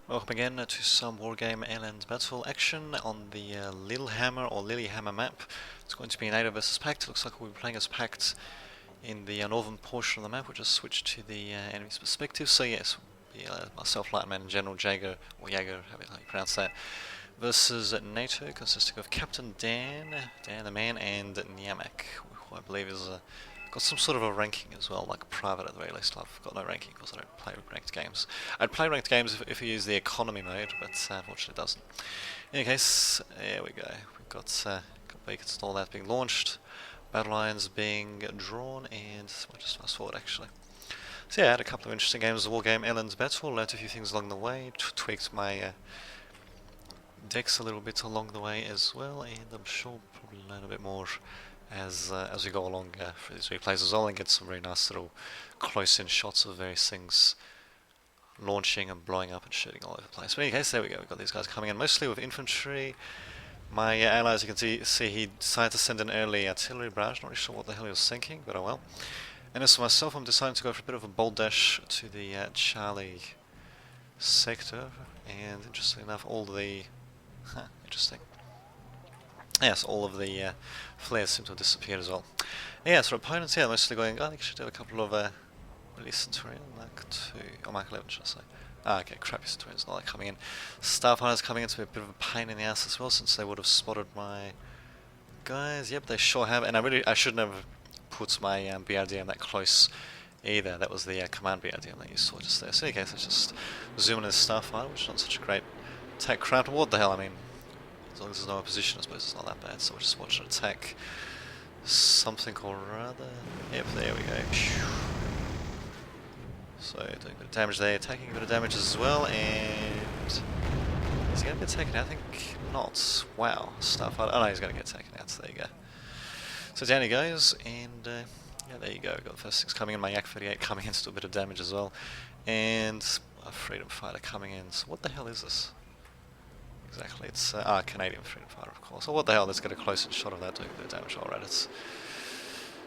Welcome again to some Wargame Airland Battle action on the Lillehammer or Lillehammer map. It's going to be NATO versus Pact. It looks like we'll be playing as Pact in the northern portion of the map. We'll just switch to the enemy's perspective. So yes, myself, Lightman, and General Jaeger, or Jaeger, how you pronounce that, versus NATO, consisting of Captain Dan the man, and Nyamak, who I believe is got some sort of a ranking as well, like private at the very least. I've got no ranking because I don't play ranked games. I'd play ranked games if you use the economy mode, but unfortunately it doesn't. In any case, there we go. We've got beacons and all that being launched, battle lines being drawn, and we'll just fast forward actually. So yeah, I had a couple of interesting games of Wargame Airland Battle, learnt a few things along the way, tweaked my decks a little bit along the way as well, and I'm sure we'll probably learn a bit more as we go along for these replays as well, and get some very nice little close-in shots of various things launching and blowing up and shooting all over the place. But in any case, there we go. We've got these guys coming in mostly with infantry. My allies, you can see he decided to send an early artillery barrage. Not really sure what the hell he was thinking, but oh well. And as for myself, I'm deciding to go for a bit of a bold dash to the Charlie sector, and interestingly enough, all the interesting. Yes, all of the flares seem to have disappeared as well. Yeah, so opponents here mostly going, I think I should have a couple of really Centurion, Mark 2, or Mark 11 should I say. Okay, crappy Centurions, not like coming in. Starfighters coming in to be a bit of a pain in the ass as well, since they would have spotted my guys. Yep, they sure have, and I shouldn't have put my BRDM that close either. That was the command BRDM that you saw just there. So in any case, let's just zoom in as Starfighter, which is not such a great attack craft. What the hell, I mean, as long as there's no opposition, I suppose it's not that bad. So we'll just watch it attack something or other. Yep, there we go. So doing a bit of damage there, taking a bit of damage as well, and is he going to get taken out? I think not. Wow, Starfighter. Oh no, he's going to get taken out. So there you go. So down he goes, and yeah, there you go. We've got the first things coming in. My Yak 38 coming in, still a bit of damage as well, and a Freedom Fighter coming in. So what the hell is this? Exactly, it's Canadian Freedom Fighter, of course. Oh, what the hell, let's get a closer shot of that doing a bit of damage. Alright, it's...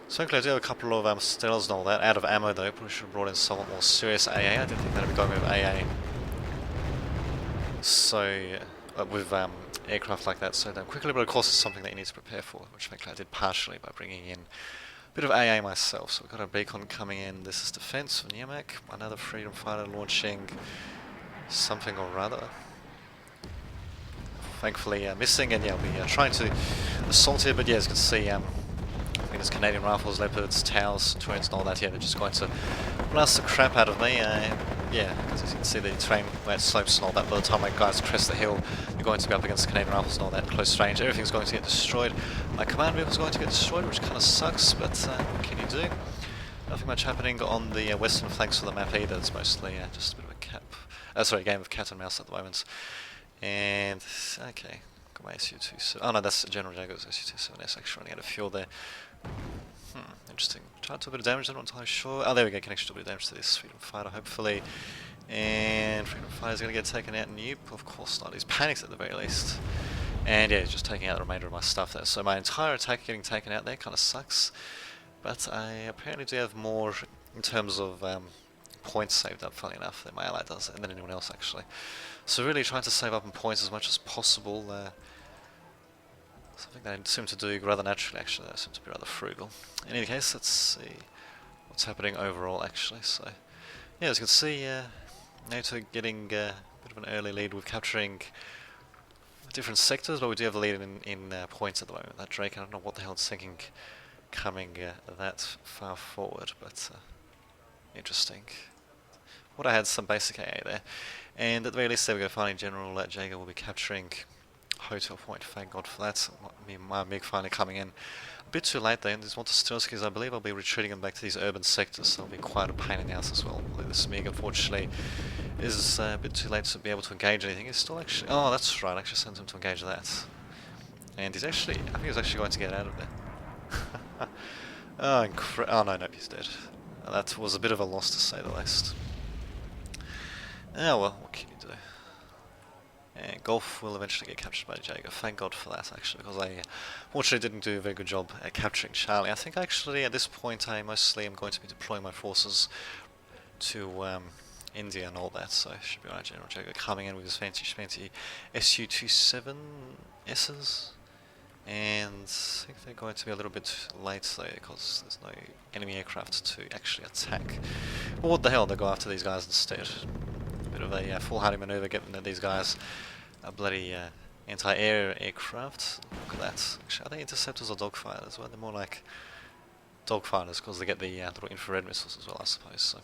So I do have a couple of Stellas and all that. Out of ammo though, probably should have brought in somewhat more serious AA. I didn't think that would be going with AA. So, with aircraft like that so damn quickly, but of course it's something that you need to prepare for, which frankly I did partially by bringing in a bit of AA myself. So we've got a beacon coming in. This is defense for Nyamak. Another Freedom Fighter launching something or other. Thankfully missing, and yeah, we'll be trying to assault here, but yeah, as you can see, I mean, there's Canadian rifles, leopards, towers, twins and all that here. They're just going to blast the crap out of me. Yeah, because as you can see, the terrain where it slopes and all that, by the time my guys crest the hill, you're going to be up against Canadian rifles and all that, close range. Everything's going to get destroyed. My command vehicle's going to get destroyed, which kind of sucks, but what can you do? Nothing much happening on the western flanks of the map either. It's mostly just a bit of a game of cat and mouse at the moment. And, okay, got my SU-27. Oh no, that's General Jaeger's SU-27S, actually running out of fuel there. Interesting. Tried to do a bit of damage, I'm not entirely sure. Oh, there we go, can actually do a bit of damage to this Freedom Fighter, hopefully. And Freedom Fighter's going to get taken out. Nope, of course not. He's panicked at the very least. And yeah, he's just taking out the remainder of my stuff there. So my entire attack getting taken out there kind of sucks. But I apparently do have more in terms of points saved up, funny enough, than my ally does, and than anyone else actually. So really trying to save up in points as much as possible. Something that I seem to do rather naturally, actually. I seem to be rather frugal. In any case, let's see what's happening overall, actually. So, yeah, as you can see, NATO getting a bit of an early lead with capturing different sectors, but we do have a lead in points at the moment. That Drake, I don't know what the hell it's thinking coming that far forward, but interesting. What I had some basic AA there. And at the very least, there we go, finally General Jaeger will be capturing Hotel Point, thank God for that. My MiG finally coming in. A bit too late though, and these Montestrelskis, I believe I'll be retreating them back to these urban sectors, so it'll be quite a pain in the ass as well. This MiG, unfortunately, is a bit too late to be able to engage anything. He's still actually... Oh, that's right, I actually sent him to engage that. And he's actually... I think he's actually going to get out of there. Oh, no, he's dead. That was a bit of a loss to say the least. Oh well, what can you do? And Golf will eventually get captured by Jaeger. Thank God for that, actually, because I fortunately didn't do a very good job at capturing Charlie. I think actually at this point I mostly am going to be deploying my forces to India and all that, so should be alright. General Jago coming in with his fancy Su-27Ss. And I think they're going to be a little bit late though, because there's no enemy aircraft to actually attack. Well, what the hell, they go after these guys instead. A bit of a foolhardy maneuver, given that these guys are bloody anti-air aircraft. Look at that. Actually, are they interceptors or dogfighters? Well, they're more like dogfighters, because they get the little infrared missiles as well, I suppose. So,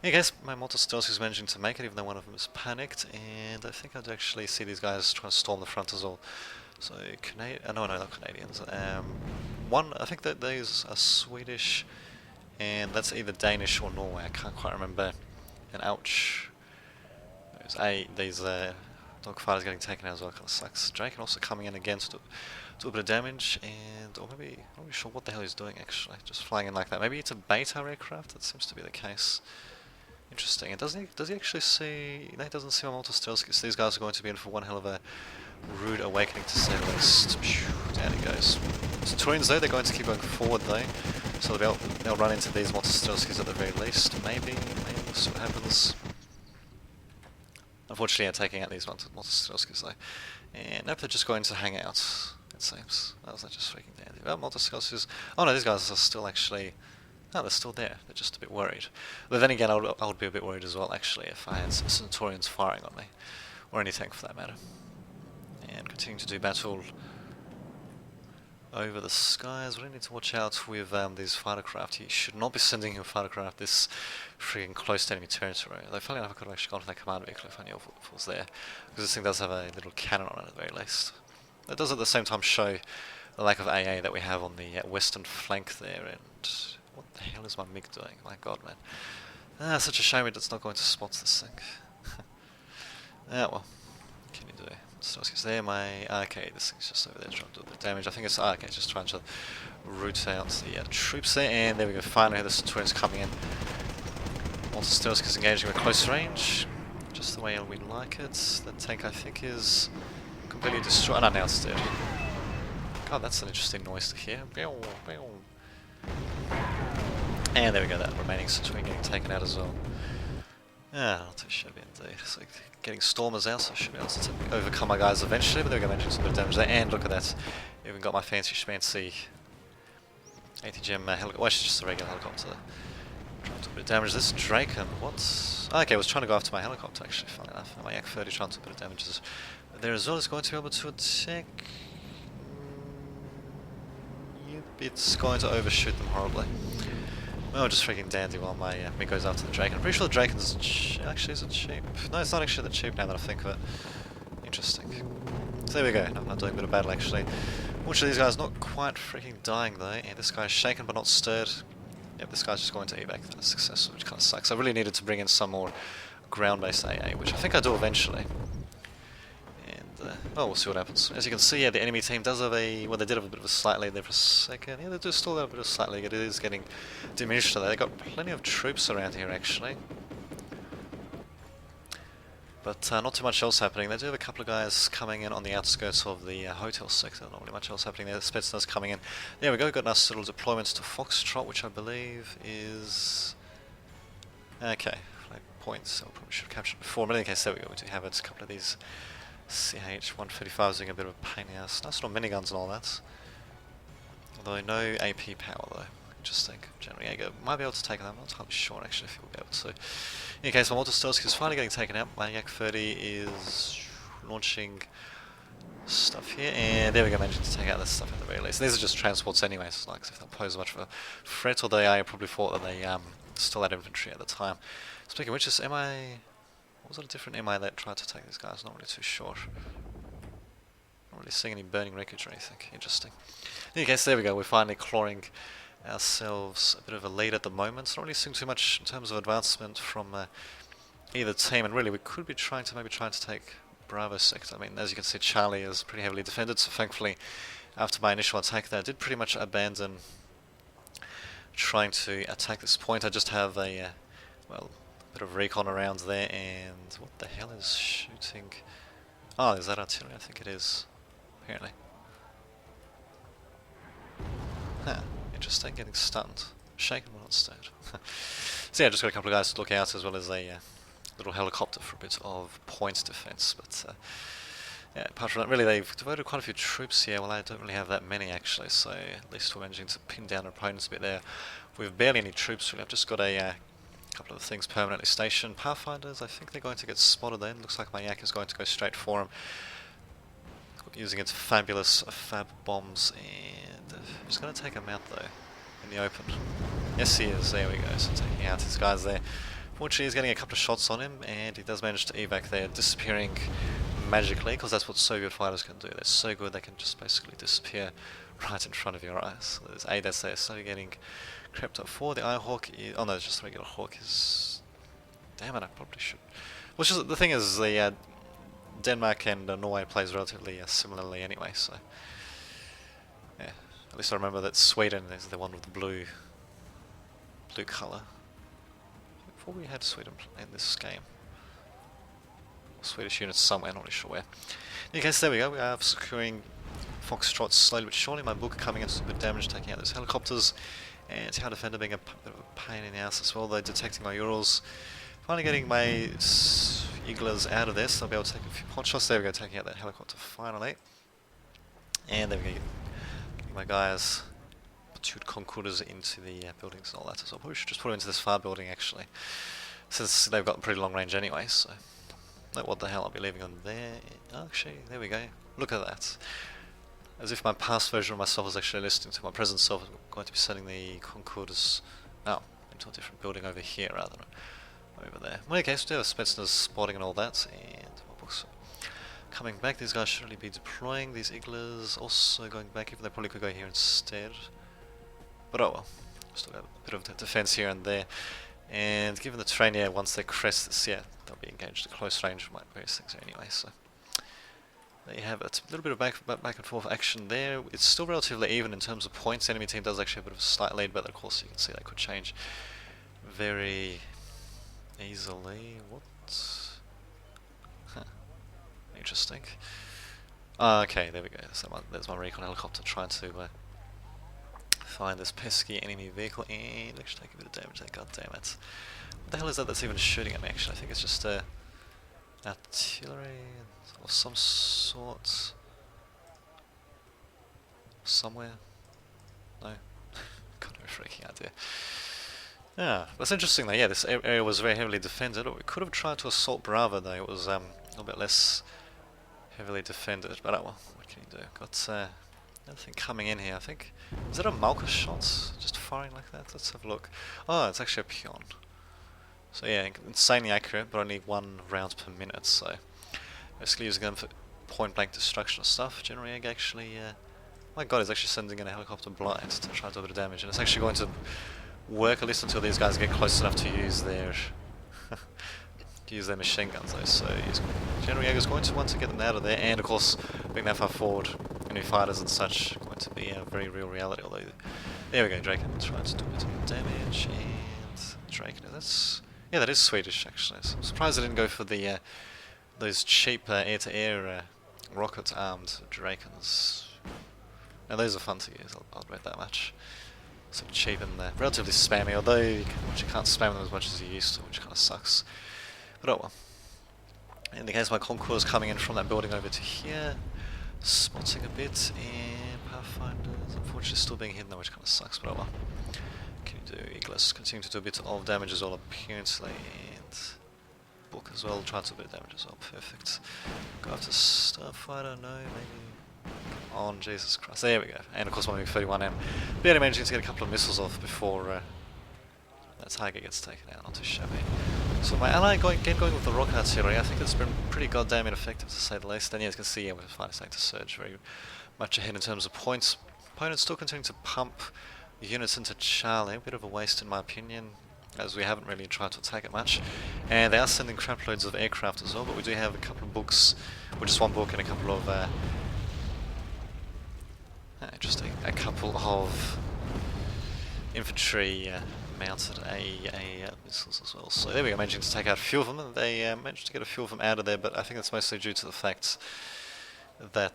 yeah, guys, my Multi-Stealth is managing to make it, even though one of them is panicked, and I think I'd actually see these guys trying to storm the front as well. So, no, not Canadians. I think that these are Swedish, and that's either Danish or Norway, I can't quite remember. And ouch. These dogfighters getting taken out as well, kind of sucks. Draken also coming in again to do a bit of damage, and or maybe, I'm not really sure what the hell he's doing actually, just flying in like that. Maybe it's a bait our aircraft, that seems to be the case. Interesting. And does he actually see, no, he doesn't see my Multi-Stealth, so these guys are going to be in for one hell of a rude awakening to say the least. Down he goes. Centurions though, they're going to keep going forward though, so they'll run into these Multi-Stealths at the very least. Maybe, we'll see what happens. Unfortunately, taking out these Multi-Stealths though. And nope, they're just going to hang out, it seems. That was just freaking dandy. Well, Multi-Stealths, oh no, these guys are still actually, no, they're still there. They're just a bit worried. But then again, I would be a bit worried as well actually if I had some Centurions firing on me, or any tank for that matter. And continuing to do battle over the skies. We need to watch out with these fighter craft. You should not be sending your fighter craft this freaking close to enemy territory. Though, funny enough, I could have actually gone for that command vehicle if I knew if it was there, because this thing does have a little cannon on it at the very least. It does at the same time show the lack of AA that we have on the western flank there. And what the hell is my MiG doing? My god, man. Such a shame it's not going to spot this thing. Well, what can you do? So there, okay, this thing's just over there trying to do a bit of damage. I think it's, okay, just trying to root out the troops there, and there we go, finally the Centurions coming in. Multi-Stealth is engaging with close range, just the way we like it. The tank, I think, is completely destroyed. Oh, no, now it's dead. God, that's an interesting noise to hear. And there we go, that remaining Centurion getting taken out as well. Not too shabby indeed. So getting Stormers out, so I should be able to overcome my guys eventually, but there we go, managing some bit of damage there. And look at that, even got my fancy schmancy ATGM helicopter. Well, it's just a regular helicopter. Trying to do a bit of damage. This Draken, what? Okay, I was trying to go after my helicopter actually, funny enough. My Yak 30 trying to do a bit of damage there as well. Is going to be able to attack. Yep, it's going to overshoot them horribly. Oh, just freaking dandy while my MiG goes after the Draken. I'm pretty sure the Draken's actually, is it cheap? No, it's not actually that cheap now that I think of it. Interesting. So there we go, I'm doing a bit of battle actually. Fortunately, these guys not quite freaking dying though, and this guy's shaken but not stirred. Yep, this guy's just going to evac. That's successful, which kind of sucks. I really needed to bring in some more ground-based AA, which I think I do eventually. Well, we'll see what happens. As you can see, yeah, the enemy team does have a, well, they did have a bit of a slight lead there for a second. Yeah, they do still have a bit of a slight lead. It is getting diminished today. They've got plenty of troops around here, actually. But not too much else happening. They do have a couple of guys coming in on the outskirts of the hotel sector. Not really much else happening there. Spetsnaz coming in. There we go, we've got nice little deployments to Foxtrot, which I believe is... Okay, flag points. I probably should have captured before. But in any case, there we go. We do have it. A couple of these CH-135s doing a bit of a pain in the ass. Nice little miniguns and all that. Although no AP power though. Interesting. General Jaeger might be able to take them. I'm not entirely sure actually if he'll be able to. In any case, my Multi-Stealth is finally getting taken out. My Yak 30 is launching stuff here, and there we go, managing to take out this stuff at the very least. These are just transports anyway, so like if they'll pose much of a threat, or I probably thought that they still had infantry at the time. Speaking of which, this MI... Was it a different MI that tried to take these guys? Not really too sure. Not really seeing any burning wreckage or anything. Interesting. In any case, there we go. We're finally clawing ourselves a bit of a lead at the moment. Not really seeing too much in terms of advancement from either team, and really we could be trying to take Bravo sector. I mean, as you can see, Charlie is pretty heavily defended, so thankfully after my initial attack there, I did pretty much abandon trying to attack this point. I just have a, well, bit of recon around there, and what the hell is shooting? Oh, is that artillery? I think it is, apparently. Huh, interesting, getting stunned. Shaken but not stirred. So yeah, just got a couple of guys to look out, as well as a little helicopter for a bit of points defense, but yeah, apart from that, really they've devoted quite a few troops here. Well, I don't really have that many actually, so at least we're managing to pin down our opponents a bit there. We've barely any troops really. I've just got a couple of things permanently stationed. Pathfinders, I think they're going to get spotted then. Looks like my yak is going to go straight for them, using its fabulous fab bombs, and he's going to take him out though, in the open. Yes he is, there we go, so taking out his guys there. Fortunately he's getting a couple of shots on him, and he does manage to evac there, disappearing magically, because that's what Soviet fighters can do. They're so good they can just basically disappear right in front of your eyes. So there's ADAS there, slowly getting crept up for. The Irehawk is, oh no, it's just a regular Hawk is, damn it, I probably should. Well, just, the thing is, the Denmark and Norway plays relatively similarly anyway, so yeah, at least I remember that Sweden is the one with the blue colour. Before we had Sweden in this game. Swedish units somewhere, not really sure where. In any case, there we go, we are securing Foxtrot slowly but surely. My book coming into a bit of damage, taking out those helicopters, and Tower Defender being a bit of a pain in the ass as well, though detecting my Urals. Finally getting my Eaglers out of there, so I'll be able to take a few pot shots. There we go, taking out that helicopter finally. And there we go, getting my guys, platoon Concorders into the buildings and all that as well. We should just put them into this far building actually, since they've got pretty long range anyway, so... Like, what the hell, I'll be leaving them there. Actually, there we go. Look at that. As if my past version of myself was actually listening to my present self. I'm going to be sending the Concorders into a different building over here rather than over there. In any case, we do have Spetsnaz spotting and all that, and my books coming back. These guys should really be deploying. These Eaglers also going back, even though they probably could go here instead. But oh well. Still got a bit of defense here and there. And given the terrain, yeah, once they crest this, yeah, they'll be engaged at close range with various things anyway, so... There you have it. A little bit of back and forth action there. It's still relatively even in terms of points. The enemy team does actually have a bit of a slight lead, but of course you can see that could change very easily. What? Huh. Interesting. Okay, there we go. So there's my recon helicopter trying to find this pesky enemy vehicle and actually take a bit of damage there. God damn it! What the hell is that that's even shooting at me? Actually, I think it's just artillery of some sort. Somewhere. No, got no freaking idea. Yeah, that's interesting though. Yeah, this area was very heavily defended. We could have tried to assault Bravo though. It was a little bit less heavily defended. But oh well, what can you do? Got nothing coming in here. I think, is that a Malka shot? Just firing like that? Let's have a look. Oh, it's actually a Pion. So yeah, insanely accurate, but only 1 round per minute. So basically using them for point blank destruction of stuff. General Egg actually, my god, is actually sending in a helicopter blind to try to do a bit of damage, and it's actually going to work at least until these guys get close enough to use their machine guns though. So General Jaeger is going to want to get them out of there, and of course being that far forward, enemy fighters and such going to be a very real reality. Although there we go, Draken trying to do a bit of damage, and Draken, yeah, that is Swedish actually. So I'm surprised I didn't go for the those cheap air-to-air rocket-armed Drakens. Now those are fun to use, I'll bet that much. So cheap and relatively spammy, although you can't spam them as much as you used to, which kind of sucks. But oh well. In the case, my Concours coming in from that building over to here, spotting a bit, and Pathfinders unfortunately still being hidden though, which kind of sucks, but oh well. Can you do Eagles? Continue to do a bit of damage as well, apparently, and Book as well, try to do a bit of damage as well, perfect. Go after Starfighter, no, maybe... on, Jesus Christ, there we go. And of course my MiG-31M barely managing to get a couple of missiles off before that target gets taken out, not too shabby. So my ally going with the rocket artillery, I think it's been pretty goddamn ineffective to say the least. And yeah, as you can see, yeah, we're finally starting to surge very much ahead in terms of points. Opponents still continuing to pump units into Charlie, a bit of a waste in my opinion, as we haven't really tried to attack it much. And they are sending crap loads of aircraft as well, but we do have a couple of books, or just one book and a couple of interesting. A couple of infantry mounted missiles as well. So there we go, managing to take out a few of them. And they managed to get a few of them out of there, but I think that's mostly due to the fact that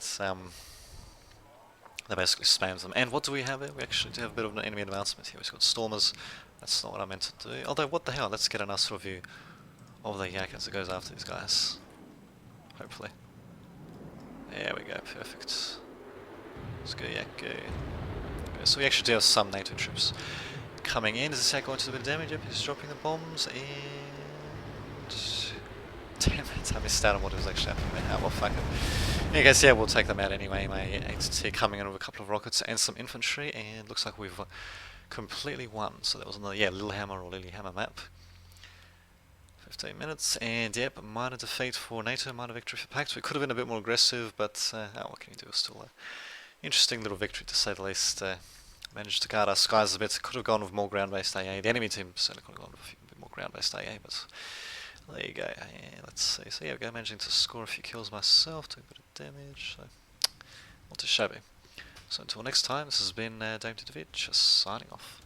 they basically spams them. And what do we have here? We actually do have a bit of an enemy advancement here. We've got Stormers. That's not what I meant to do. Although, what the hell? Let's get a nice sort of view of the yak as it goes after these guys. Hopefully. There we go, perfect. Let's go yak, go. So we actually do have some NATO troops coming in. Is this yak going to do a bit of damage? Yep, he's dropping the bombs and... Damn it, I missed out on what was actually happening there. Oh, well, fuck it. I guess, yeah, we'll take them out anyway. My AT coming in with a couple of rockets and some infantry, and looks like we've completely won. So that was another, yeah, Lillehammer or Lillehammer map. 15 minutes, and yep, minor defeat for NATO, minor victory for Pact. We could have been a bit more aggressive, but what can you do? Still an interesting little victory to say the least. Managed to guard our skies a bit. Could have gone with more ground-based AA. The enemy team certainly could have gone with a bit more ground-based AA, but there you go. Yeah, let's see. So yeah, we go managing to score a few kills myself, took a bit of damage, so not too shabby. So until next time, this has been Dame Titovic, signing off.